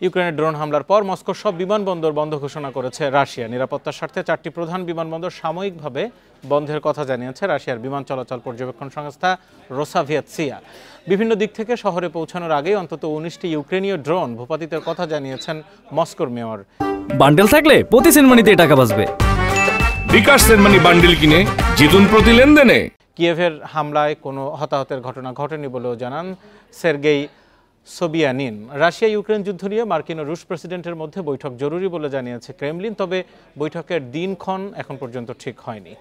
ইউক্রেনের ড্রোন হামলার পর মস্কোর সব বিমানবন্দর বন্ধ ঘোষণা করেছে রাশিয়া। নিরাপত্তার স্বার্থে 4টি প্রধান বিমানবন্দর সাময়িকভাবে বন্ধের কথা জানিয়েছে রাশিয়ার বিমান চলাচল পর্যবেক্ষণ সংস্থা রোসাভিয়েৎসিয়া। বিভিন্ন দিক থেকে শহরে পৌঁছানোর আগেই অন্তত 19টি ইউক্রেনীয় ড্রোন ভূপাতিতের কথা জানিয়েছেন মস্কোর মেয়র। বান্ডেল থাকলে প্রতি সেনমানিতে টাকা বাঁচবে। বিকাশ সেনমানি বান্ডেল কিনে জিতুন প্রতি লেনদেনে। কিয়েভের হামলায় কোনো হতাহতের ঘটনা ঘটেনি বলেও জানান সের্গেই সোবিয়ানিন। রাশিয়া ইউক্রেন যুদ্ধ নিয়ে মার্কিন ও রুশ প্রেসিডেন্টের মধ্যে বৈঠক জরুরি বলে জানিয়েছে ক্রেমলিন, তবে বৈঠকের দিনক্ষণ এখন পর্যন্ত ঠিক হয়নি।